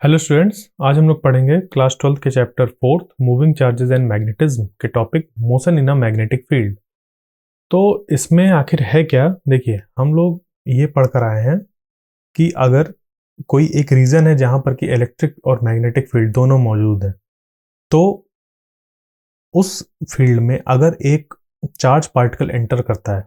Hello students, आज हम लोग पढ़ेंगे क्लास 12 के chapter 4 moving charges and magnetism के topic motion in a magnetic field. तो इसमें आखिर है क्या? देखिए, हम लोग ये पढ़ कर आए हैं कि अगर कोई एक रीजन है जहां पर कि इलेक्ट्रिक और मैग्नेटिक फील्ड दोनों मौजूद है, तो उस फील्ड में अगर एक चार्ज पार्टिकल एंटर करता है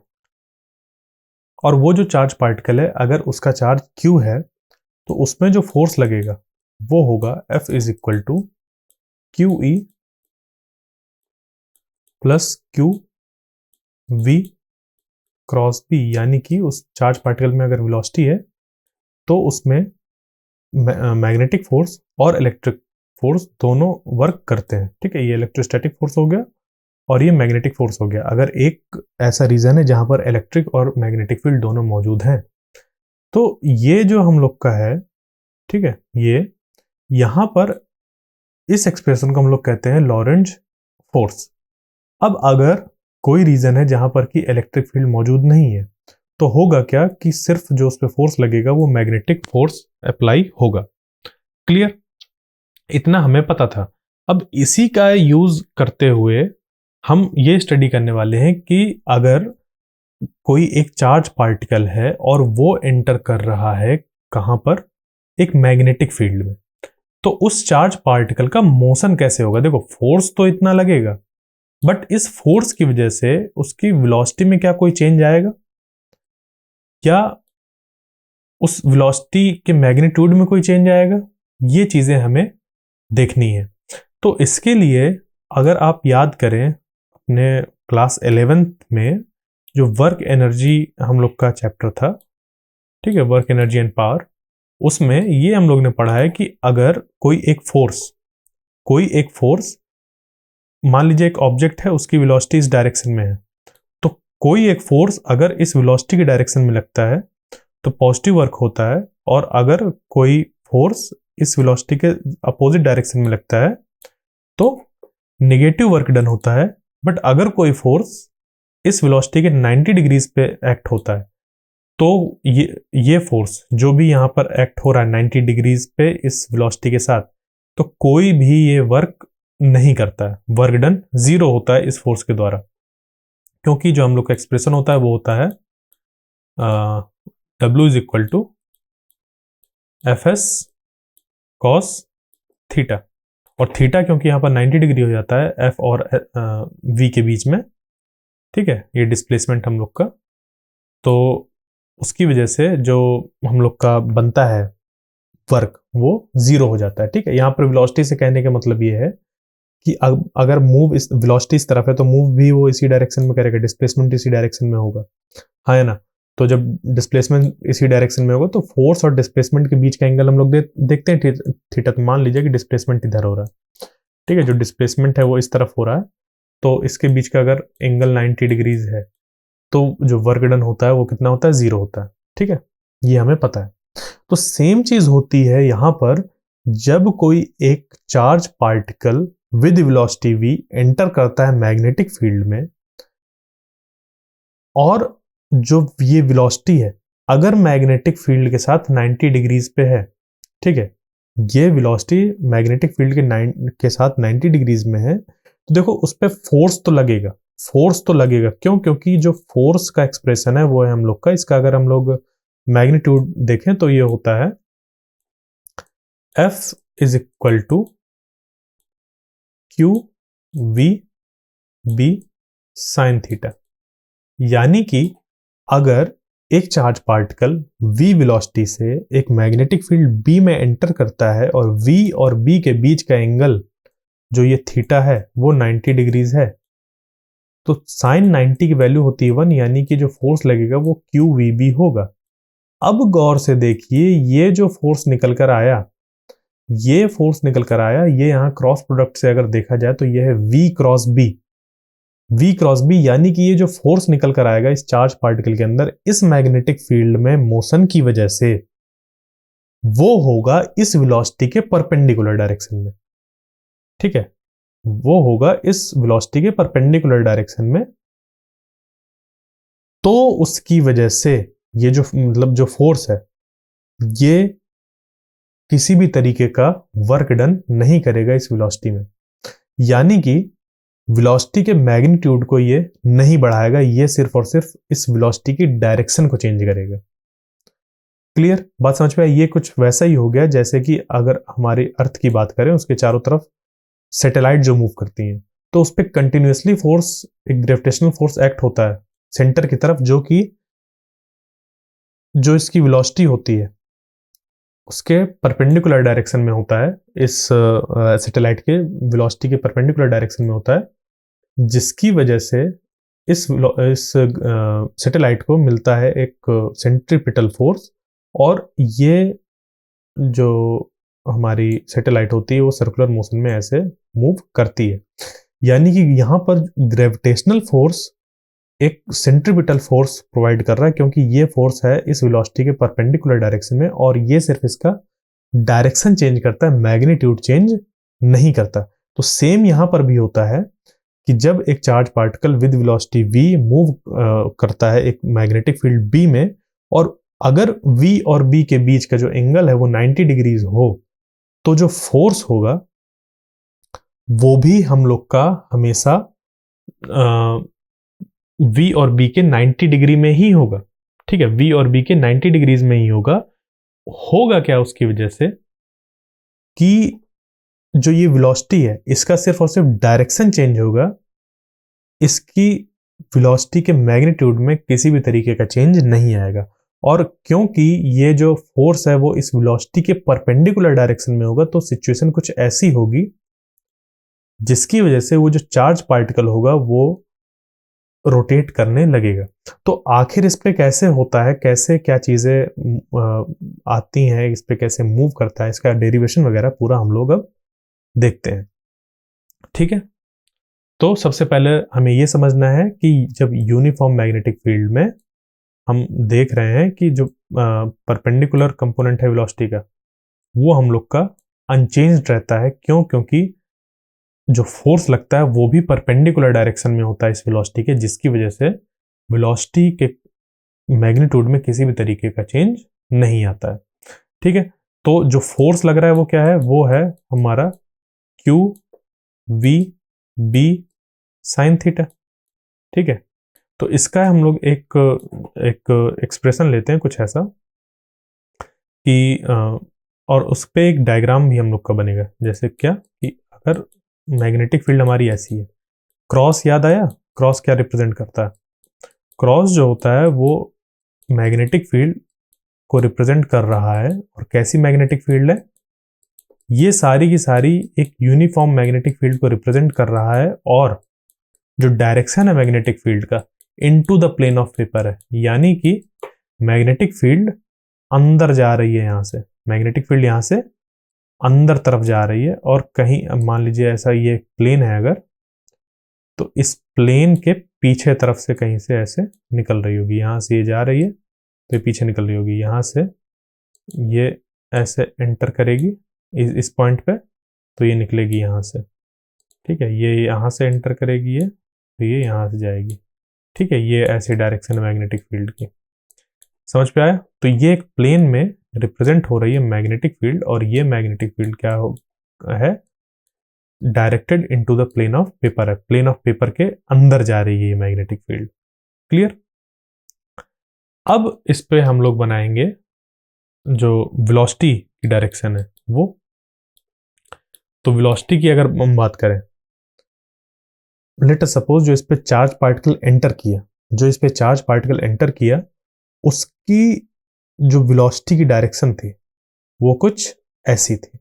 और वो जो चार्ज पार्टिकल है अगर उसका चार्ज क्यू है, तो उसमें जो फोर्स लगेगा वो होगा F is equal to Q E plus Q V cross B. यानी कि उस चार्ज पार्टिकल में अगर वेलोसिटी है तो उसमें मैग्नेटिक फोर्स और इलेक्ट्रिक फोर्स दोनों वर्क करते हैं। ठीक है, ये इलेक्ट्रोस्टैटिक फोर्स हो गया और ये मैग्नेटिक फोर्स हो गया अगर एक ऐसा रीजन है जहां पर इलेक्ट्रिक और मैग्नेटिक फील्ड दोनों मौजूद हैं। तो ये जो हम लोग का है, ठीक है, ये यहां पर इस एक्सप्रेशन को हम लोग कहते हैं लॉरेंज फोर्स। अब अगर कोई रीजन है जहां पर कि इलेक्ट्रिक फील्ड मौजूद नहीं है, तो होगा क्या कि सिर्फ जो उस पर फोर्स लगेगा वो मैग्नेटिक फोर्स अप्लाई होगा। क्लियर? इतना हमें पता था। अब इसी का यूज करते हुए हम ये स्टडी करने वाले हैं कि अगर कोई एक चार्ज पार्टिकल है और वो एंटर कर रहा है कहां पर, एक मैग्नेटिक फील्ड में, तो उस चार्ज पार्टिकल का मोशन कैसे होगा। देखो, फोर्स तो इतना लगेगा, बट इस फोर्स की वजह से उसकी वेलोसिटी में क्या कोई चेंज आएगा, क्या उस वेलोसिटी के मैग्नीट्यूड में कोई चेंज आएगा? ये चीजें हमें देखनी है। तो इसके लिए अगर आप याद करें अपने क्लास 11th में जो वर्क एनर्जी हम लोग का चैप्टर था, ठीक है, वर्क एनर्जी एंड पावर, उसमें ये हम लोग ने पढ़ा है कि अगर कोई एक फोर्स मान लीजिए एक ऑब्जेक्ट है, उसकी वेलोसिटी इस डायरेक्शन में है, तो कोई एक फोर्स अगर इस वेलोसिटी के डायरेक्शन में लगता है तो पॉजिटिव वर्क होता है, और अगर कोई फोर्स इस वेलोसिटी के अपोजिट डायरेक्शन में लगता है तो नेगेटिव वर्क डन होता है। बट अगर कोई फोर्स इस वेलोसिटी के 90 डिग्रीज पे एक्ट होता है, तो ये फोर्स जो भी यहाँ पर एक्ट हो रहा है 90 डिग्रीज पे इस वेलोसिटी के साथ, तो कोई भी ये वर्क नहीं करता है, वर्क डन जीरो होता है इस फोर्स के द्वारा। क्योंकि जो हम लोग का एक्सप्रेशन होता है वो होता है W is equal to F S cos theta, और थीटा क्योंकि यहाँ पर 90 डिग्री हो जाता है एफ और वी के बीच में, ठीक है, ये डिस्प्लेसमेंट हम लोग का, तो उसकी वजह से जो हम लोग का बनता है वर्क वो जीरो हो जाता है। ठीक है, यहाँ पर वेलोसिटी से कहने का मतलब ये है कि अगर मूव इस वेलोसिटी इस तरफ है तो मूव भी वो इसी डायरेक्शन में करेगा, डिस्प्लेसमेंट इसी डायरेक्शन में होगा, हाँ है ना। तो जब डिस्प्लेसमेंट इसी डायरेक्शन में होगा तो फोर्स और डिस्प्लेसमेंट के बीच का एंगल हम लोग देखते हैं थीटा। तो मान लीजिए कि डिस्प्लेसमेंट इधर हो रहा है, ठीक है, जो डिस्प्लेसमेंट है वो इस तरफ हो रहा है, तो इसके बीच का अगर एंगल 90 डिग्रीज है तो जो वर्क डन होता है वो कितना होता है, जीरो होता है। ठीक है, ये हमें पता है। तो सेम चीज होती है यहां पर, जब कोई एक charge particle with velocity v enter करता है मैग्नेटिक फील्ड में, और जो ये वेलोसिटी है अगर मैग्नेटिक फील्ड के साथ 90 डिग्रीज पे है, ठीक है, ये वेलोसिटी मैग्नेटिक फील्ड के साथ 90 डिग्रीज में है, तो देखो उस पर फोर्स तो लगेगा। फोर्स तो लगेगा क्यों? क्योंकि जो फोर्स का एक्सप्रेशन है वो है हम लोग का, इसका अगर हम लोग मैग्नीट्यूड देखें तो ये होता है F is equal to Q V B sine theta. यानी कि अगर एक चार्ज पार्टिकल v वेलोसिटी से एक मैग्नेटिक फील्ड b में एंटर करता है और v और b के बीच का एंगल जो ये थीटा है वो 90 डिग्रीज है, तो साइन 90 की वैल्यू होती है 1, यानी कि जो फोर्स लगेगा वो क्यू वी बी होगा। अब गौर से देखिए, ये जो फोर्स निकल कर आया, ये फोर्स निकल कर आया, ये यहां क्रॉस प्रोडक्ट से अगर देखा जाए तो ये है v cross B. v cross B यानी कि ये जो फोर्स निकल कर आएगा इस चार्ज पार्टिकल के अंदर इस मैग्नेटिक फील्ड में मोशन की वजह से, वो होगा इस वेलोसिटी के परपेंडिकुलर डायरेक्शन में। ठीक है, वो होगा इस वेलोसिटी के परपेंडिकुलर डायरेक्शन में। तो उसकी वजह से ये जो मतलब जो फोर्स है ये किसी भी तरीके का वर्क डन नहीं करेगा इस वेलोसिटी में, यानी कि वेलोसिटी के मैग्नीट्यूड को ये नहीं बढ़ाएगा, ये सिर्फ और सिर्फ इस वेलोसिटी की डायरेक्शन को चेंज करेगा। क्लियर बात समझ में आई? ये कुछ वैसा ही हो गया जैसे कि अगर हमारी अर्थ की बात करें, उसके चारों तरफ सैटेलाइट जो मूव करती हैं, तो उस पर कंटिन्यूसली फोर्स, एक ग्रेविटेशनल फोर्स एक्ट होता है सेंटर की तरफ, जो इसकी वेलोसिटी होती है उसके परपेंडिकुलर डायरेक्शन में होता है, इस सैटेलाइट के वेलोसिटी के परपेंडिकुलर डायरेक्शन में होता है, जिसकी वजह से इस सैटेलाइट को मिलता है एक सेंट्रीपिटल फोर्स, और ये जो हमारी सैटेलाइट होती है वो सर्कुलर मोशन में ऐसे मूव करती है। यानी कि यहाँ पर ग्रेविटेशनल फोर्स एक सेंट्रीपिटल फोर्स प्रोवाइड कर रहा है, क्योंकि ये फोर्स है इस वेलोसिटी के परपेंडिकुलर डायरेक्शन में, और ये सिर्फ इसका डायरेक्शन चेंज करता है, मैग्नीट्यूड चेंज नहीं करता। तो सेम यहाँ पर भी होता है कि जब एक charge particle with velocity v move करता है एक मैग्नेटिक फील्ड B में, और अगर v और B के बीच का जो एंगल है वो 90 डिग्रीज हो, तो जो फोर्स होगा वो भी हम लोग का हमेशा V और B के 90 डिग्री में ही होगा। ठीक है, V और B के 90 डिग्रीज में ही होगा क्या उसकी वजह से कि जो ये वेलोसिटी है इसका सिर्फ और सिर्फ डायरेक्शन चेंज होगा, इसकी वेलोसिटी के मैग्नीट्यूड में किसी भी तरीके का चेंज नहीं आएगा। और क्योंकि ये जो फोर्स है वो इस वेलोसिटी के परपेंडिकुलर डायरेक्शन में होगा, तो सिचुएशन कुछ ऐसी होगी जिसकी वजह से वो जो चार्ज पार्टिकल होगा वो रोटेट करने लगेगा। तो आखिर इस पे कैसे होता है, कैसे क्या चीजें आती हैं, इस पे कैसे मूव करता है, इसका डेरिवेशन वगैरह पूरा हम लोग अब देखते हैं। ठीक है, तो सबसे पहले हमें यह समझना है कि जब यूनिफॉर्म मैग्नेटिक फील्ड में हम देख रहे हैं कि जो परपेंडिकुलर कंपोनेंट है वेलोसिटी का वो हम लोग का अनचेंज्ड रहता है। क्यों? क्योंकि जो फोर्स लगता है वो भी परपेंडिकुलर डायरेक्शन में होता है इस वेलोसिटी के, जिसकी वजह से वेलोसिटी के मैग्नीट्यूड में किसी भी तरीके का चेंज नहीं आता है। ठीक है, तो जो फोर्स लग रहा है वो क्या है? वो है हमारा Q V B sine theta. ठीक है, तो इसका हम लोग एक एक्सप्रेशन लेते हैं कुछ ऐसा कि और उस पर एक डायग्राम भी हम लोग का बनेगा। जैसे क्या कि अगर मैग्नेटिक फील्ड हमारी ऐसी है, क्रॉस याद आया? क्रॉस क्या रिप्रेजेंट करता है? क्रॉस जो होता है वो मैग्नेटिक फील्ड को रिप्रेजेंट कर रहा है। और कैसी मैग्नेटिक फील्ड है? ये सारी की सारी एक यूनिफॉर्म मैग्नेटिक फील्ड को रिप्रेजेंट कर रहा है, और जो डायरेक्शन है मैग्नेटिक फील्ड का into the plane of paper है। यानी कि मैग्नेटिक फील्ड अंदर जा रही है, यहां से मैग्नेटिक फील्ड यहां से अंदर तरफ जा रही है, और कहीं मान लीजिए ऐसा ये प्लेन है अगर, तो इस प्लेन के पीछे तरफ से कहीं से ऐसे निकल रही होगी। यहां से ये जा रही है तो ये पीछे निकल रही होगी, यहां से ये ऐसे एंटर करेगी इस पॉइंट पे, तो ये निकलेगी यहां से। ठीक है, ये यहां से एंटर करेगी ये, तो ये यहां से जाएगी। ठीक है, ये ऐसी डायरेक्शन है मैग्नेटिक फील्ड की। समझ पे आया? तो ये एक प्लेन में रिप्रेजेंट हो रही है मैग्नेटिक फील्ड, और ये मैग्नेटिक फील्ड क्या है? Directed into the plane of paper है। प्लेन ऑफ पेपर के अंदर जा रही है ये मैग्नेटिक फील्ड। क्लियर? अब इस पे हम लोग बनाएंगे जो वेलोसिटी की डायरेक्शन है वो। तो वेलोसिटी की अगर हम बात करें, लेट अस सपोज जो इस पे चार्ज पार्टिकल एंटर किया, उसकी जो वेलोसिटी की डायरेक्शन थी वो कुछ ऐसी थी।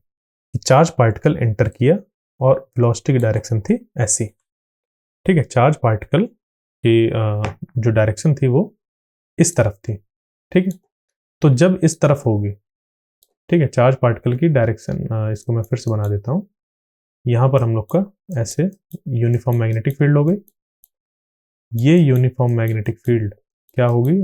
चार्ज पार्टिकल एंटर किया और वेलोसिटी की डायरेक्शन थी ऐसी। ठीक है, चार्ज पार्टिकल की जो डायरेक्शन थी वो इस तरफ थी। ठीक है, तो जब इस तरफ होगी, ठीक है, चार्ज पार्टिकल की डायरेक्शन, इसको मैं फिर से बना देता हूं। यहां पर हम लोग का ऐसे यूनिफॉर्म मैग्नेटिक फील्ड हो गई। ये यूनिफॉर्म मैग्नेटिक फील्ड क्या होगी?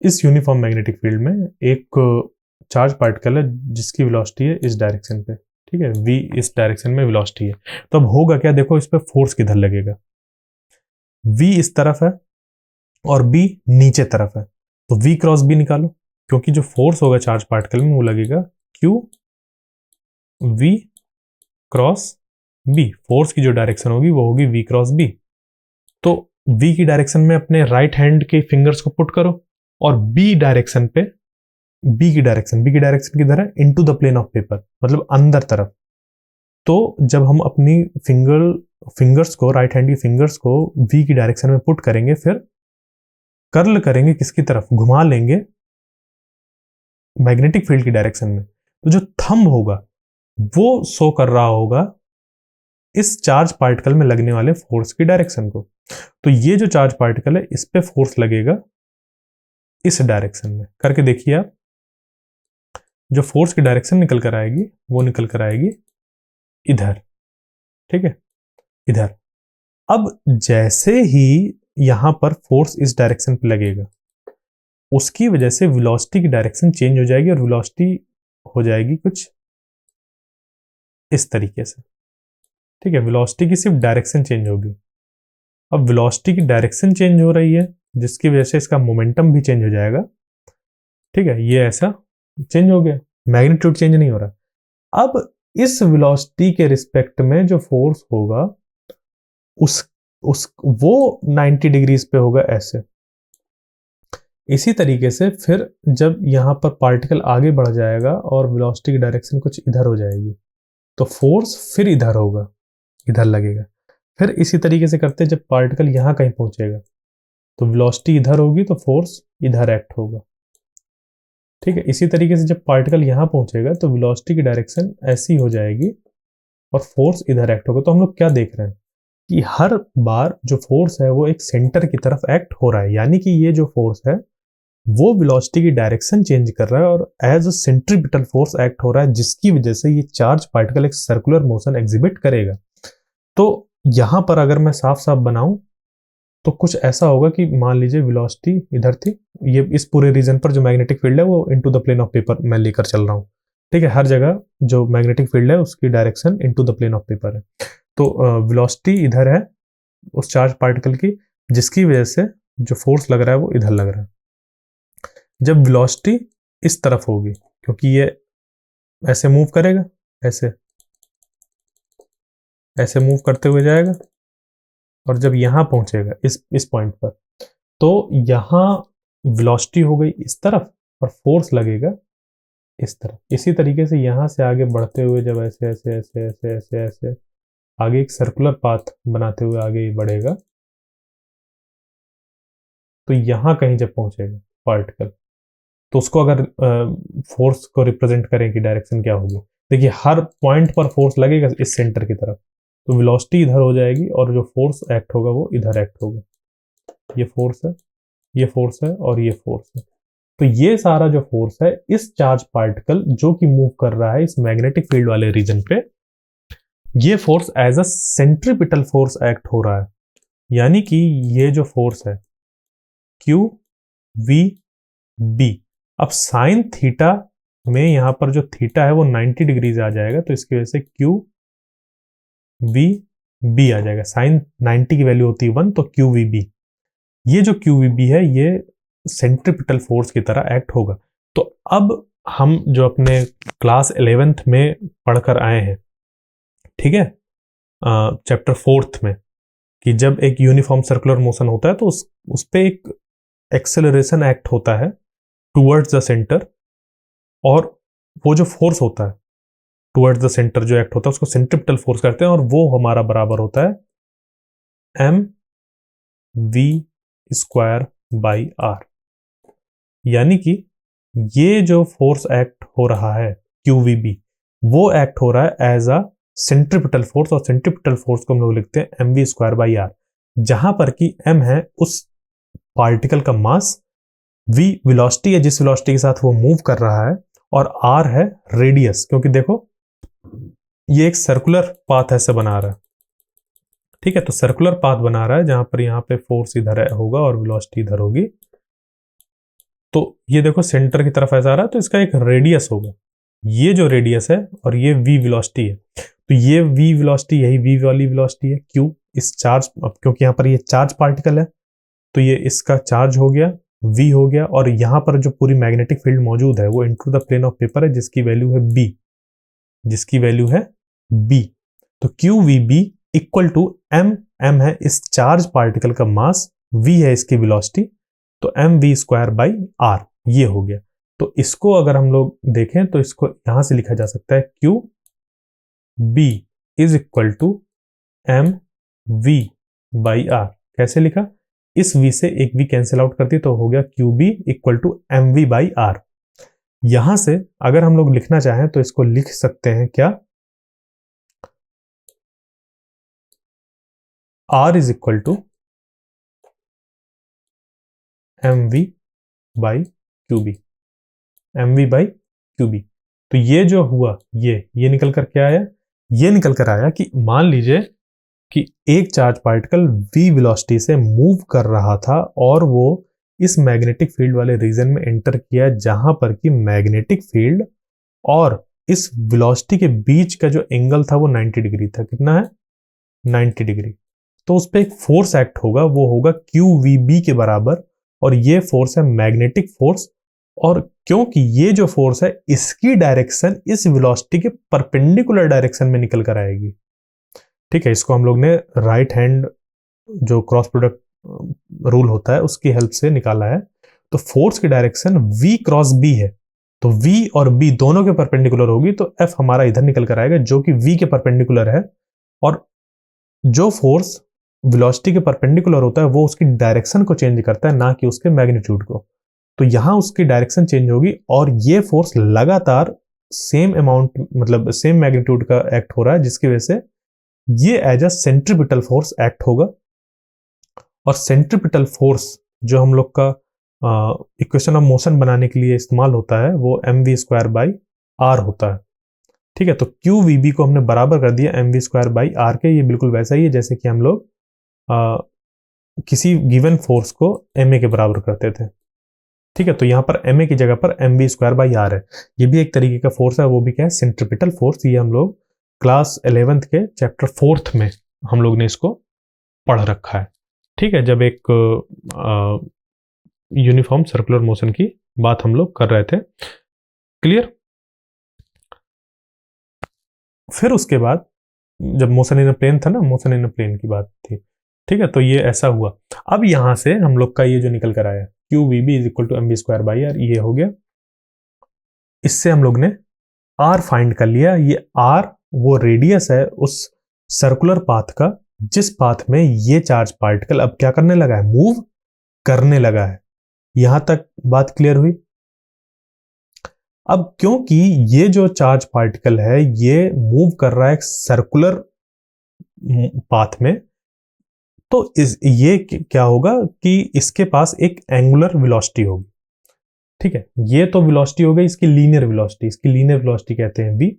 इस यूनिफॉर्म मैग्नेटिक फील्ड में एक चार्ज पार्टिकल है जिसकी वेलोसिटी है इस डायरेक्शन पे। ठीक है, v इस डायरेक्शन में वेलोसिटी है। तो अब होगा क्या? देखो, इस पे फोर्स किधर लगेगा? v इस तरफ है और b नीचे तरफ है, तो v क्रॉस b निकालो, क्योंकि जो फोर्स होगा चार्ज पार्टिकल में वो लगेगा q v cross b। Force की जो डायरेक्शन होगी वो होगी v क्रॉस b। तो v की डायरेक्शन में अपने राइट हैंड के फिंगर्स को पुट करो और b डायरेक्शन पे, b की डायरेक्शन किधर है, into the plane of paper, मतलब अंदर तरफ। तो जब हम अपनी फिंगर्स को, राइट हैंड की फिंगर्स को v की डायरेक्शन में पुट करेंगे, फिर कर्ल करेंगे किसकी तरफ, घुमा लेंगे मैग्नेटिक फील्ड की डायरेक्शन में, तो जो थंब होगा वो शो कर रहा होगा इस चार्ज पार्टिकल में लगने वाले फोर्स की डायरेक्शन को। तो ये जो चार्ज पार्टिकल है इस पे फोर्स लगेगा इस डायरेक्शन में। करके देखिए आप, जो फोर्स की डायरेक्शन निकल कर आएगी वो निकल कर आएगी इधर, ठीक है, इधर। अब जैसे ही यहां पर फोर्स इस डायरेक्शन पे लगेगा, उसकी वजह से वेलोसिटी की डायरेक्शन चेंज हो जाएगी और वेलोसिटी हो जाएगी कुछ इस तरीके से, ठीक है। वेलोसिटी की सिर्फ डायरेक्शन चेंज होगी। अब वेलोसिटी की डायरेक्शन चेंज हो रही है जिसकी वजह से इसका मोमेंटम भी चेंज हो जाएगा, ठीक है। ये ऐसा चेंज हो गया, मैग्नीट्यूड चेंज नहीं हो रहा। अब इस वेलोसिटी के रिस्पेक्ट में जो फोर्स होगा उस वो 90 डिग्रीज पे होगा ऐसे। इसी तरीके से फिर जब यहां पर पार्टिकल आगे बढ़ जाएगा और वेलोसिटी की डायरेक्शन कुछ इधर हो जाएगी, तो फोर्स फिर इधर होगा, इधर लगेगा। फिर इसी तरीके से करते हैं, जब पार्टिकल यहां कहीं पहुंचेगा तो वेलोसिटी इधर होगी तो फोर्स इधर एक्ट होगा, ठीक है। इसी तरीके से जब पार्टिकल यहां पहुंचेगा तो वेलोसिटी की डायरेक्शन ऐसी हो जाएगी और फोर्स इधर एक्ट होगा। तो हम लोग क्या देख रहे हैं कि हर बार जो फोर्स है वो एक सेंटर की तरफ एक्ट हो रहा है, यानी कि ये जो फोर्स है वो वेलोसिटी की डायरेक्शन चेंज कर रहा है और as a centripetal force act हो रहा है, जिसकी वजह से ये चार्ज पार्टिकल एक सर्कुलर मोशन एग्जिबिट करेगा। तो यहां पर अगर मैं साफ साफ बनाऊं तो कुछ ऐसा होगा कि मान लीजिए वेलोसिटी इधर थी, ये इस पूरे रीजन पर जो मैग्नेटिक फील्ड है वो into the plane of paper मैं लेकर चल रहा हूँ, ठीक है। हर जगह जो मैग्नेटिक फील्ड है उसकी direction into the plane of paper है। तो वेलोसिटी इधर है उस चार्ज पार्टिकल की, जिसकी वजह से जो फोर्स लग रहा है वो इधर लग रहा है। जब वेलोसिटी इस तरफ होगी, क्योंकि ये ऐसे मूव करेगा, ऐसे मूव करते हुए जाएगा, और जब यहां पहुंचेगा इस पॉइंट पर, तो यहां वेलोसिटी हो गई इस तरफ और फोर्स लगेगा इस तरफ। इसी तरीके से यहां से आगे बढ़ते हुए जब ऐसे ऐसे ऐसे ऐसे ऐसे ऐसे आगे एक सर्कुलर पाथ बनाते हुए आगे बढ़ेगा, तो यहां कहीं जब पहुंचेगा पार्टिकल, तो उसको अगर फोर्स को रिप्रेजेंट करें कि डायरेक्शन क्या होगी, देखिए हर पॉइंट पर फोर्स लगेगा इस सेंटर की तरफ, तो वेलोसिटी इधर हो जाएगी और जो फोर्स एक्ट होगा वो इधर एक्ट होगा। ये फोर्स है, ये फोर्स है और ये फोर्स है। तो ये सारा जो फोर्स है इस चार्ज पार्टिकल जो कि मूव कर रहा है इस मैग्नेटिक फील्ड वाले रीजन पे, ये force as a centripetal force act हो रहा है। यानी कि ये जो फोर्स है क्यू वी बी, अब साइन थीटा में यहां पर जो थीटा है वो 90 डिग्रीज आ जाएगा, तो इसकी वजह से क्यू वी बी आ जाएगा। साइन 90 की वैल्यू होती है 1, तो क्यू वी बी, ये जो क्यू वी बी है ये सेंट्रीपिटल फोर्स की तरह एक्ट होगा। तो अब हम जो अपने क्लास 11th में पढ़कर आए हैं, ठीक है, चैप्टर 4th में, कि जब एक यूनिफॉर्म सर्कुलर मोशन होता है तो उस पे एक एक्सेलरेशन एक्ट होता है टुवर्ड्स द सेंटर, और वो जो फोर्स होता है टुवर्ड्स द सेंटर जो एक्ट होता है उसको सेंट्रीपिटल फोर्स करते हैं, और वो हमारा बराबर होता है M V square by R. यानी कि ये जो फोर्स एक्ट हो रहा है QVB, वो एक्ट हो रहा है एज अ सेंट्रीपिटल फोर्स, और सेंट्रीपिटल फोर्स को हम लोग लिखते हैं mv स्क्वायर बाई आर, जहां पर कि m है उस पार्टिकल का मास, v वेलोसिटी है जिस वेलोसिटी के साथ वो मूव कर रहा है, और r है रेडियस, क्योंकि देखो ये एक सर्कुलर पाथ ऐसे बना रहा है, ठीक है। तो सर्कुलर पाथ बना रहा है जहां पर यहाँ पे फोर्स इधर होगा और वेलोसिटी इधर होगी। तो ये देखो सेंटर की तरफ ऐसा आ रहा है, तो इसका एक रेडियस होगा, ये जो रेडियस है, और ये v वेलोसिटी है। तो ये v वेलोसिटी, यही v वाली वेलोसिटी है q, इस चार्ज, क्योंकि यहाँ पर ये चार्ज पार्टिकल है तो ये इसका चार्ज हो गया, v हो गया, और यहाँ पर जो पूरी मैग्नेटिक फील्ड मौजूद है वो into the plane of paper है जिसकी वैल्यू है b, जिसकी वैल्यू है b। तो QVB इक्वल टू m है इस चार्ज पार्टिकल का मास, v है इसकी वेलोसिटी, तो mv²/r ये हो गया। तो इसको अगर हम लोग देखें तो इसको यहां से लिखा जा सकता है QB is equal to mv/r। कैसे लिखा? इस v से एक v कैंसिल आउट करती तो हो गया QB इक्वल टू mv/r। यहां से अगर हम लोग लिखना चाहें तो इसको लिख सकते हैं क्या, R is equal to mv/qb, mv/qb। तो ये जो हुआ ये निकल कर क्या आया? ये निकल कर आया कि मान लीजिए कि एक चार्ज पार्टिकल v वेलोसिटी से मूव कर रहा था और वो इस मैग्नेटिक फील्ड वाले रीजन में एंटर किया जहां पर कि मैग्नेटिक फील्ड और इस वेलोसिटी के बीच का जो एंगल था वो 90 डिग्री था। कितना है? 90 डिग्री। तो उस पर एक फोर्स एक्ट होगा, वो होगा QVB के बराबर, और ये फोर्स है मैग्नेटिक फोर्स। और क्योंकि ये जो फोर्स है इसकी डायरेक्शन इस वेलोसिटी के परपेंडिकुलर डायरेक्शन में निकल कर आएगी। ठीक है, इसको हम लोग ने राइट हैंड जो क्रॉस प्रोडक्ट रूल होता है उसकी हेल्प से निकाला है। तो फोर्स की डायरेक्शन V क्रॉस B है, तो V और B दोनों के परपेंडिकुलर होगी, तो F हमारा इधर निकल कर आएगा जो कि V के परपेंडिकुलर है। और जो फोर्स वेलोसिटी के परपेंडिकुलर होता है वो उसकी डायरेक्शन को चेंज करता है, ना कि उसके मैग्नीट्यूड को। तो यहां उसकी डायरेक्शन चेंज होगी और ये फोर्स लगातार सेम अमाउंट, मतलब सेम मैग्नीट्यूड का एक्ट हो रहा है, जिसकी वजह से ये as a centripetal force act होगा। और सेंट्रीपिटल फोर्स जो हम लोग का इक्वेशन ऑफ मोशन बनाने के लिए इस्तेमाल होता है वो mv²/r होता है। ठीक है, तो QVB को हमने बराबर कर दिया mv²/r के। ये बिल्कुल वैसा ही है जैसे कि हम लोग किसी गिवन फोर्स को ma के बराबर करते थे। ठीक है, तो यहाँ पर ma की जगह पर mv²/r है। ये भी एक तरीके का फोर्स है, वो भी क्या है? Centripetal force. ये हम लोग क्लास 11th के चैप्टर 4th में हम लोग ने इसको पढ़ रखा है। ठीक है, जब एक यूनिफॉर्म सर्कुलर मोशन की बात हम लोग कर रहे थे। क्लियर? फिर उसके बाद जब मोशन इन अ प्लेन था ना, मोशन इन अ प्लेन की बात थी। ठीक है, तो ये ऐसा हुआ। अब यहां से हम लोग का ये जो निकल कर आया QVB is equal to mv²/r, ये हो गया। इससे हम लोग ने R फाइंड कर लिया। ये R वो रेडियस है उस सर्कुलर पाथ का जिस पाथ में ये चार्ज पार्टिकल अब क्या करने लगा है? मूव करने लगा है। यहां तक बात क्लियर हुई? अब क्योंकि ये जो चार्ज पार्टिकल है ये मूव कर रहा है सर्कुलर पाथ में, तो ये क्या होगा कि इसके पास एक एंगुलर वेलोसिटी होगी। ठीक है, ये तो वेलोसिटी हो गई इसकी लीनियर वेलोसिटी, इसकी लीनियर वेलोसिटी कहते हैं v,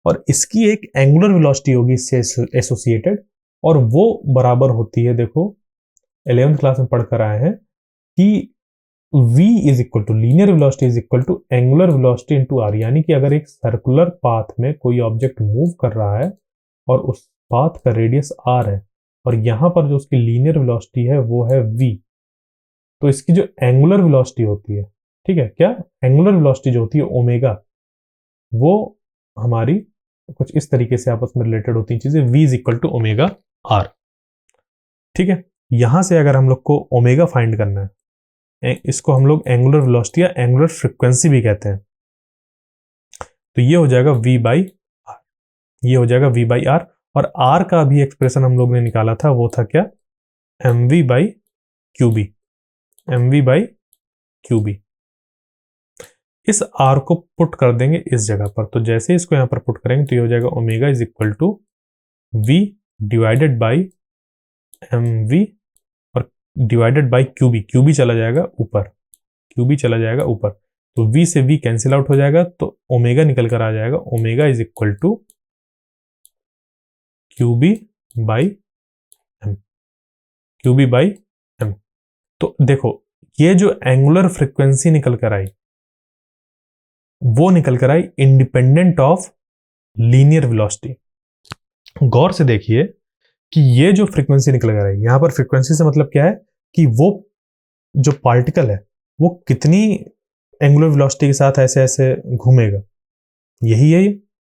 और इसकी एक एंगुलर वेलोसिटी होगी इससे एसोसिएटेड, और वो बराबर होती है, देखो 11th क्लास में पढ़कर आए हैं कि v is equal to linear velocity is equal to angular velocity into r। यानी कि अगर एक सर्कुलर पाथ में कोई ऑब्जेक्ट मूव कर रहा है और उस पाथ का रेडियस r है और यहां पर जो उसकी लीनियर वेलोसिटी है वो है v, तो इसकी जो एंगुलर वेलोसिटी होती है, ठीक है, क्या एंगुलर वेलोसिटी जो होती है ओमेगा, वो हमारी कुछ इस तरीके से आपस में रिलेटेड होती हैं चीजें, v is equal to omega r। ठीक है, यहां से अगर हम लोग को ओमेगा फाइंड करना है, इसको हम लोग एंगुलर वेलोसिटी या एंगुलर फ्रीक्वेंसी भी कहते हैं, तो ये हो जाएगा v/r, ये हो जाएगा v/r। और r का भी एक्सप्रेशन हम लोग ने निकाला था, वो था क्या? mv/qb, mv/qb। इस r को पुट कर देंगे इस जगह पर, तो जैसे इसको यहां पर पुट करेंगे तो ये हो जाएगा omega is equal to v divided by mv और डिवाइडेड बाई qb, qb चला जाएगा ऊपर, qb चला जाएगा ऊपर, तो v से v कैंसिल आउट हो जाएगा, तो ओमेगा निकल कर आ जाएगा, omega is equal to qb by m, qb by m। तो देखो ये जो एंगुलर फ्रीक्वेंसी निकल कर आई वो निकल कर आई इंडिपेंडेंट ऑफ लीनियर वेलोसिटी। गौर से देखिए कि ये जो फ्रीक्वेंसी निकल कर आई, यहाँ पर फ्रीक्वेंसी से मतलब क्या है कि वो जो पार्टिकल है वो कितनी एंगुलर वेलोसिटी के साथ ऐसे ऐसे घूमेगा, यही है ये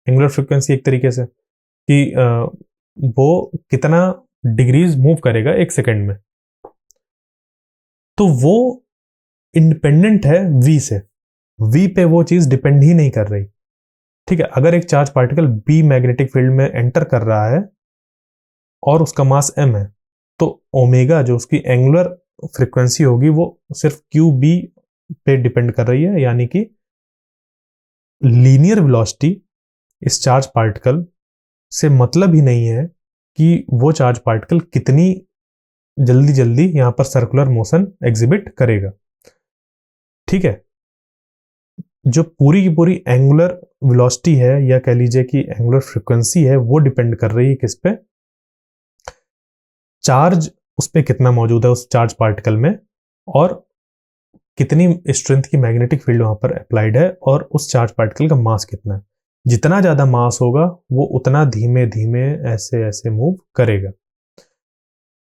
एंगुलर फ्रीक्वेंसी एक तरीके से, कि वो कितना डिग्रीज मूव करेगा एक सेकेंड में। तो वो इंडिपेंडेंट है v से, v पे वो चीज डिपेंड ही नहीं कर रही। ठीक है, अगर एक charge particle b magnetic field में एंटर कर रहा है और उसका मास m है, तो ओमेगा जो उसकी एंगुलर फ्रीक्वेंसी होगी वो सिर्फ qb पे डिपेंड कर रही है, यानी कि लीनियर वेलोसिटी इस चार्ज पार्टिकल से मतलब ही नहीं है कि वो चार्ज पार्टिकल कितनी जल्दी जल्दी यहां पर सर्कुलर मोशन एग्जिबिट करेगा। ठीक है, जो पूरी की पूरी एंगुलर वेलोसिटी है या कह लीजिए कि एंगुलर फ्रीक्वेंसी है, वो डिपेंड कर रही है किस पे, चार्ज उस पे कितना मौजूद है उस चार्ज पार्टिकल में, और कितनी स्ट्रेंथ की मैग्नेटिक फील्ड वहां पर अप्लाइड है, और उस चार्ज पार्टिकल का मास कितना है। जितना ज्यादा मास होगा वो उतना धीमे धीमे ऐसे ऐसे मूव करेगा,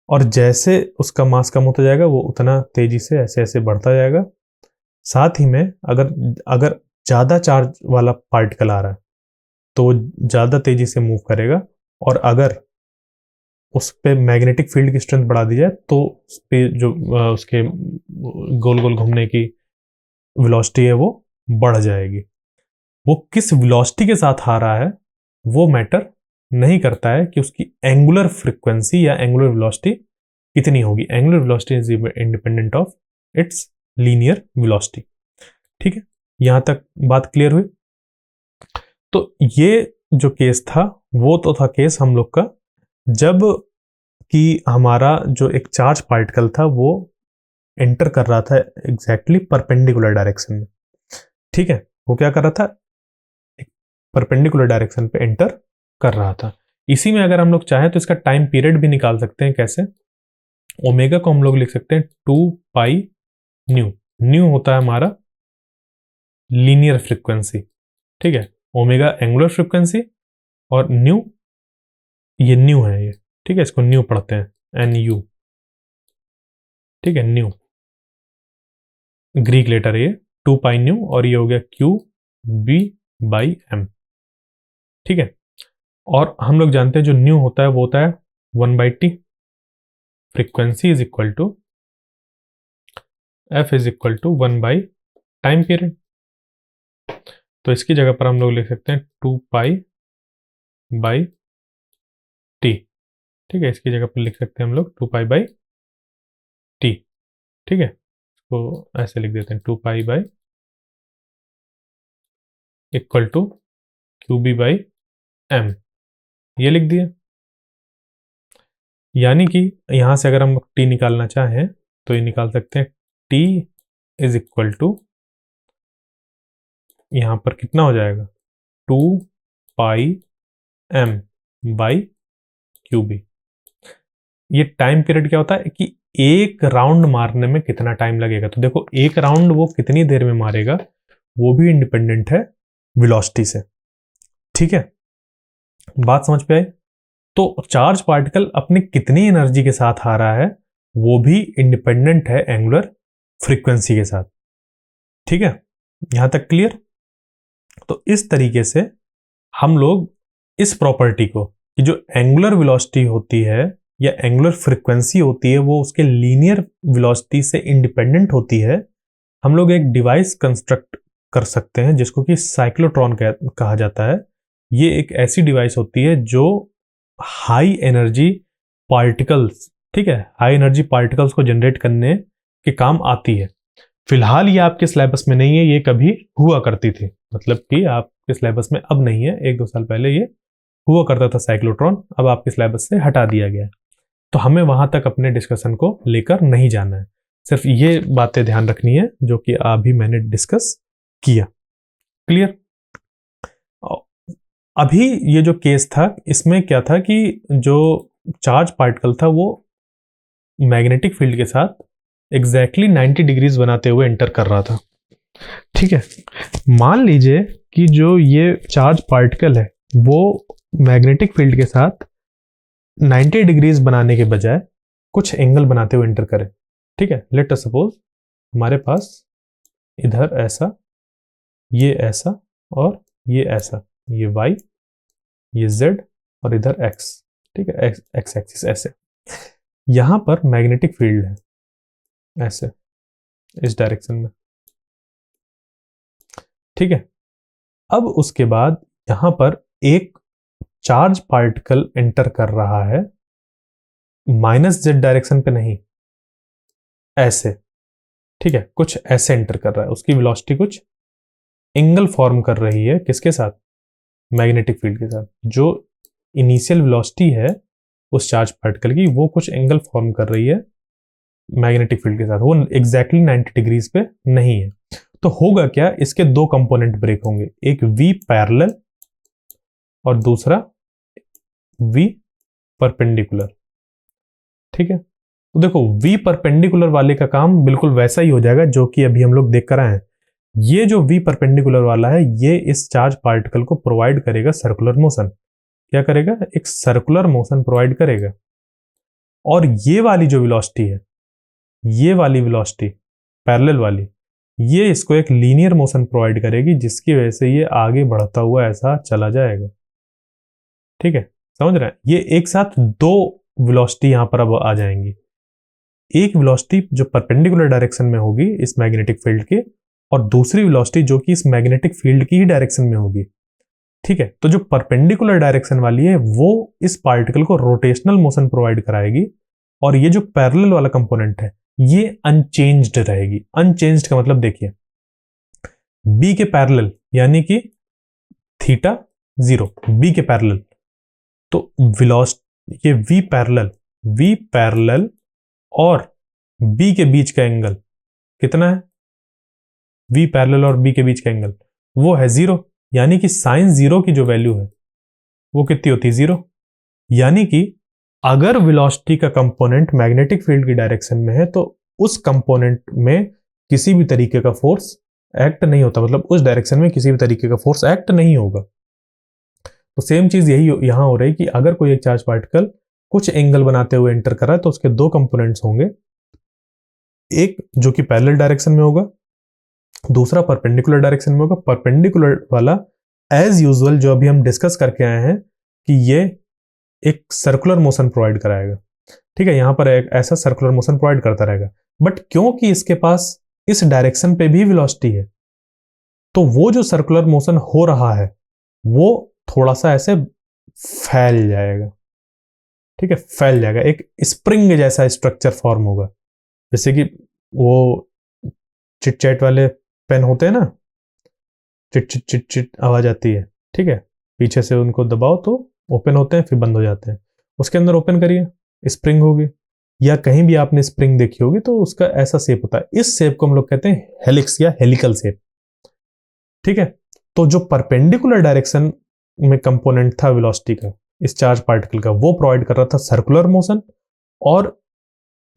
और जैसे उसका मास कम होता जाएगा वो उतना तेजी से ऐसे ऐसे बढ़ता जाएगा। साथ ही में अगर अगर ज्यादा चार्ज वाला पार्टिकल आ रहा है तो वो ज्यादा तेजी से मूव करेगा, और अगर उस पे मैग्नेटिक फील्ड की स्ट्रेंथ बढ़ा दी जाए तो उस पे जो उसके गोल गोल घूमने की वेलोसिटी है वो बढ़ जाएगी। वो किस वेलोसिटी के साथ आ रहा है वो मैटर नहीं करता है कि उसकी एंगुलर फ्रीक्वेंसी या एंगुलर वेलोसिटी कितनी होगी। Angular velocity is independent of its linear velocity. ठीक है, यहां तक बात क्लियर हुई। तो ये जो केस था वो तो था केस हम लोग का जब कि हमारा जो एक चार्ज पार्टिकल था वो एंटर कर रहा था एग्जैक्टली परपेंडिकुलर डायरेक्शन में। ठीक है, वो क्या कर रहा था, एक परपेंडिकुलर डायरेक्शन पे एंटर कर रहा था। इसी में अगर हम लोग चाहें तो इसका टाइम पीरियड भी निकाल सकते हैं। कैसे? ओमेगा को हम लोग लिख सकते हैं 2 पाई न्यू। न्यू होता है हमारा लीनियर फ्रीक्वेंसी। ठीक है, ओमेगा एंगुलर फ्रीक्वेंसी और न्यू, ये न्यू है ये। ठीक है, इसको न्यू पढ़ते हैं NU। ठीक है, न्यू ग्रीक लेटर ये 2 पाई न्यू, और ये हो गया QB/m। ठीक है, और हम लोग जानते हैं जो न्यू होता है वो होता है 1/t। Frequency is equal to F is equal to 1 time period. तो इसकी जगह पर हम लोग लिख सकते हैं 2 पाई/t। ठीक है, इसकी जगह पर लिख सकते हैं हम लोग 2 पाई/t। ठीक है, इसको ऐसे लिख देते हैं 2 पाई/, इक्वल टू QB/m, ये लिख दिया। यानी कि यहां से अगर हम t निकालना चाहें तो ये निकाल सकते हैं t इज इक्वल टू, यहां पर कितना हो जाएगा 2 पाई/m/QB। ये टाइम पीरियड क्या होता है कि एक राउंड मारने में कितना टाइम लगेगा। तो देखो एक राउंड वो कितनी देर में मारेगा वो भी इंडिपेंडेंट है वेलोसिटी से। ठीक है, बात समझ पे आई। तो चार्ज पार्टिकल अपने कितनी एनर्जी के साथ आ रहा है वो भी इंडिपेंडेंट है एंगुलर फ्रीक्वेंसी के साथ। ठीक है, यहां तक क्लियर। तो इस तरीके से हम लोग इस प्रॉपर्टी को कि जो एंगुलर वेलोसिटी होती है या एंगुलर फ्रीक्वेंसी होती है वो उसके लीनियर वेलोसिटी से इंडिपेंडेंट होती है, हम लोग एक डिवाइस कंस्ट्रक्ट कर सकते हैं जिसको कि साइक्लोट्रॉन कहा जाता है। ये एक ऐसी डिवाइस होती है जो हाई एनर्जी पार्टिकल्स, ठीक है, हाई एनर्जी पार्टिकल्स को जनरेट करने के काम आती है। फिलहाल ये आपके सिलेबस में नहीं है, ये कभी हुआ करती थी, मतलब कि आपके सिलेबस में अब नहीं है। 1-2 साल पहले ये हुआ करता था साइक्लोट्रॉन, अब आपके सिलेबस से हटा दिया गया है। तो हमें वहां तक अपने डिस्कशन को लेकर नहीं जाना है, सिर्फ ये बातें ध्यान रखनी है जो कि अभी मैंने डिस्कस किया। क्लियर? अभी ये जो केस था इसमें क्या था कि जो चार्ज पार्टिकल था वो मैग्नेटिक फील्ड के साथ एग्जैक्टली 90 डिग्रीज बनाते हुए एंटर कर रहा था। ठीक है, मान लीजिए कि जो ये चार्ज पार्टिकल है वो मैग्नेटिक फील्ड के साथ 90 डिग्रीज बनाने के बजाय कुछ एंगल बनाते हुए एंटर करे। ठीक है, लेट अस सपोज हमारे पास इधर ऐसा, ये ऐसा और ये ऐसा, ये y, ये z और इधर x। ठीक है, x एक्सिस ऐसे। यहां पर मैग्नेटिक फील्ड है ऐसे, इस डायरेक्शन में। ठीक है, अब उसके बाद यहां पर एक चार्ज पार्टिकल एंटर कर रहा है -z डायरेक्शन पे नहीं, ऐसे। ठीक है, कुछ ऐसे एंटर कर रहा है, उसकी वेलोसिटी कुछ एंगल फॉर्म कर रही है, किसके साथ? मैग्नेटिक फील्ड के साथ। जो इनिशियल वेलोसिटी है उस चार्ज पार्टिकल की, वो कुछ एंगल फॉर्म कर रही है मैग्नेटिक फील्ड के साथ, वो एग्जैक्टली 90 डिग्रीज पे नहीं है। तो होगा क्या, इसके दो कंपोनेंट ब्रेक होंगे, एक v पैरेलल और दूसरा v परपेंडिकुलर। ठीक है, तो देखो v परपेंडिकुलर वाले का काम बिल्कुल वैसा ही हो जाएगा जो कि अभी हम लोग देख कर आए हैं। ये जो v परपेंडिकुलर वाला है, ये इस चार्ज पार्टिकल को प्रोवाइड करेगा सर्कुलर मोशन। क्या करेगा? एक सर्कुलर मोशन प्रोवाइड करेगा। और ये वाली जो वेलोसिटी है, ये वाली वेलोसिटी पैरेलल वाली, ये इसको एक लीनियर मोशन प्रोवाइड करेगी, जिसकी वजह से ये आगे बढ़ता हुआ ऐसा चला जाएगा। ठीक है, समझ रहे हैं? ये एक साथ दो वेलोसिटी यहां पर अब आ जाएंगी। एक वेलोसिटी जो परपेंडिकुलर डायरेक्शन में होगी इस मैग्नेटिक फील्ड के, और दूसरी वेलोसिटी जो कि इस मैग्नेटिक फील्ड की ही डायरेक्शन में होगी। ठीक है, तो जो परपेंडिकुलर डायरेक्शन वाली है वो इस पार्टिकल को रोटेशनल मोशन प्रोवाइड कराएगी, और ये जो पैरेलल वाला कंपोनेंट है ये अनचेंज्ड रहेगी। अनचेंज्ड का मतलब देखिए, बी के पैरेलल यानी कि थीटा 0, बी के पैरेलल, तो वेलोसिटी ये वी पैरेलल और बी के बीच का एंगल कितना है? वी पैरेलल और बी के बीच का एंगल वो है 0, यानी कि साइन 0 की जो वैल्यू है वो कितनी होती है? 0। यानी कि अगर वेलोसिटी का कंपोनेंट मैग्नेटिक फील्ड की डायरेक्शन में है तो उस कंपोनेंट में किसी भी तरीके का फोर्स एक्ट नहीं होता, मतलब उस डायरेक्शन में किसी भी तरीके का फोर्स एक्ट नहीं होगा। तो सेम चीज यही यहां हो रही है कि अगर कोई एक चार्ज पार्टिकल कुछ एंगल बनाते हुए एंटर कर रहा है तो उसके दो कंपोनेंट्स होंगे, एक जो कि पैरेलल डायरेक्शन में होगा, दूसरा परपेंडिकुलर डायरेक्शन में होगा। परपेंडिकुलर वाला एज यूजुअल जो अभी हम डिस्कस करके आए हैं कि ये एक सर्कुलर मोशन प्रोवाइड कराएगा। ठीक है, यहां पर एक ऐसा सर्कुलर मोशन प्रोवाइड करता रहेगा, बट क्योंकि इसके पास इस डायरेक्शन पे भी वेलोसिटी है, तो वो जो सर्कुलर मोशन हो रहा है वो थोड़ा सा ऐसे फैल जाएगा। ठीक है, फैल जाएगा, एक स्प्रिंग जैसा स्ट्रक्चर फॉर्म होगा। जैसे कि वो चिट चैट वाले पेन होते हैं ना, चिट चिट चिट चिट आवाज आती है। ठीक है, पीछे से उनको दबाओ तो ओपन होते हैं, फिर बंद हो जाते हैं। उसके अंदर ओपन करिए, स्प्रिंग होगी, या कहीं भी आपने स्प्रिंग देखी होगी तो उसका ऐसा शेप होता है। इस शेप को हम लोग कहते हैं हेलिक्स या हेलिकल शेप। ठीक है, तो जो परपेंडिकुलर डायरेक्शन में कंपोनेंट था वेलोसिटी का इस चार्ज पार्टिकल का, वो प्रोवाइड कर रहा था सर्कुलर मोशन, और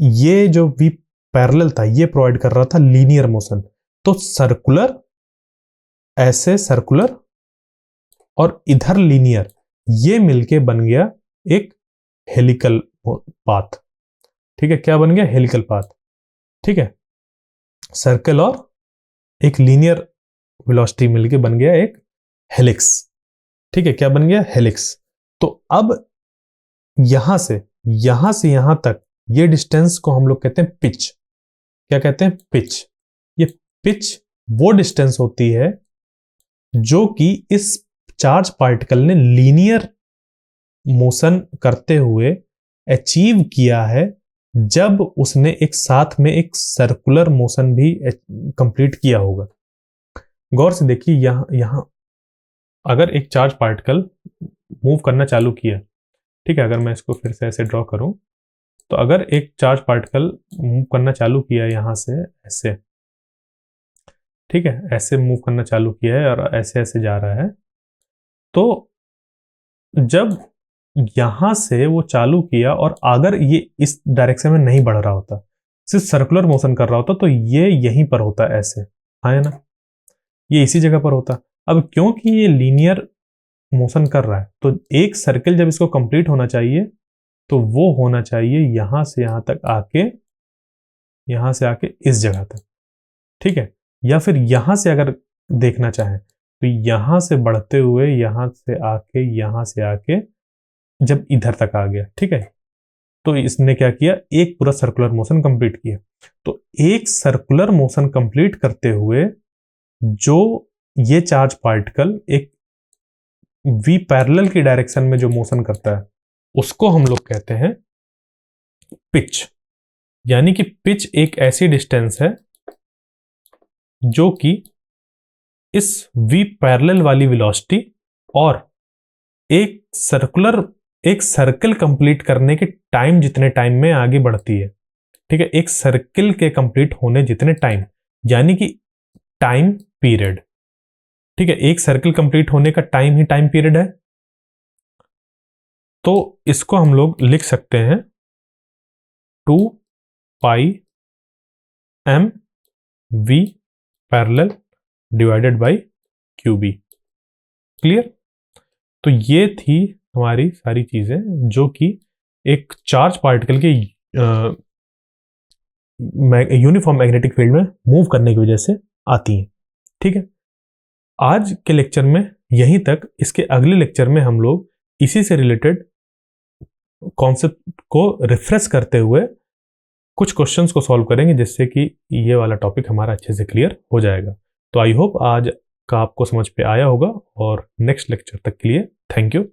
ये जो वी पैरेलल था ये प्रोवाइड कर रहा था लीनियर मोशन। तो सर्कुलर, ऐसे सर्कुलर और इधर लीनियर, ये मिलके बन गया एक हेलिकल पाथ। ठीक है, क्या बन गया? Helical path. ठीक है, सर्कल और एक लीनियर वेलोसिटी मिलके बन गया एक हेलिक्स। ठीक है, क्या बन गया? हेलिक्स। तो अब यहां से यहां तक ये डिस्टेंस को हम लोग कहते हैं पिच। क्या कहते हैं? पिच। ये पिच वो डिस्टेंस होती है जो कि इस चार्ज पार्टिकल ने लीनियर मोशन करते हुए अचीव किया है, जब उसने एक साथ में एक सर्कुलर मोशन भी कंप्लीट किया होगा। गौर से देखिए, यहां अगर एक चार्ज पार्टिकल मूव करना चालू किया, ठीक है, अगर मैं इसको फिर से ऐसे ड्रॉ करूं, तो अगर एक चार्ज पार्टिकल मूव करना चालू किया यहां से ऐसे, ठीक है, ऐसे मूव करना चालू किया है और ऐसे ऐसे जा रहा है, तो जब यहां से वो चालू किया और अगर ये इस डायरेक्शन में नहीं बढ़ रहा होता, सिर्फ सर्कुलर मोशन कर रहा होता, तो ये यहीं पर होता ऐसे, है ना, ये इसी जगह पर होता। अब क्योंकि ये लीनियर मोशन कर रहा है, तो एक सर्कल जब इसको कंप्लीट होना चाहिए तो वो होना चाहिए यहां से यहां तक आके, यहां से आके इस जगह तक, ठीक है। या फिर यहां से अगर देखना चाहें तो यहां से बढ़ते हुए यहां से आके जब इधर तक आ गया, ठीक है। तो इसने क्या किया, एक पूरा सर्कुलर मोशन कंप्लीट किया। तो एक सर्कुलर मोशन कंप्लीट करते हुए जो ये चार्ज पार्टिकल एक वी पैरेलल की डायरेक्शन में जो मोशन करता है उसको हम लोग कहते हैं पिच। यानी कि पिच एक ऐसी डिस्टेंस है जो कि इस वी पैरेलल वाली वेलोसिटी और एक सर्कल कंप्लीट करने के टाइम जितने टाइम में आगे बढ़ती है, ठीक है। एक सर्कल के कंप्लीट होने जितने टाइम, यानी कि टाइम पीरियड, ठीक है। एक सर्कल कंप्लीट होने का टाइम ही टाइम पीरियड है। तो इसको हम लोग लिख सकते हैं 2 pi M V parallel divided by Q B. Clear. तो ये थी हमारी सारी चीजें जो कि एक चार्ज पार्टिकल के यूनिफॉर्म मैग्नेटिक फील्ड में मूव करने की वजह से आती हैं, ठीक है। आज के लेक्चर में यहीं तक। इसके अगले लेक्चर में हम लोग इसी से रिलेटेड कॉन्सेप्ट को रिफ्रेश करते हुए कुछ क्वेश्चंस को सॉल्व करेंगे, जिससे कि ये वाला टॉपिक हमारा अच्छे से क्लियर हो जाएगा। तो आई होप आज का आपको समझ पे आया होगा, और नेक्स्ट लेक्चर तक के लिए थैंक यू।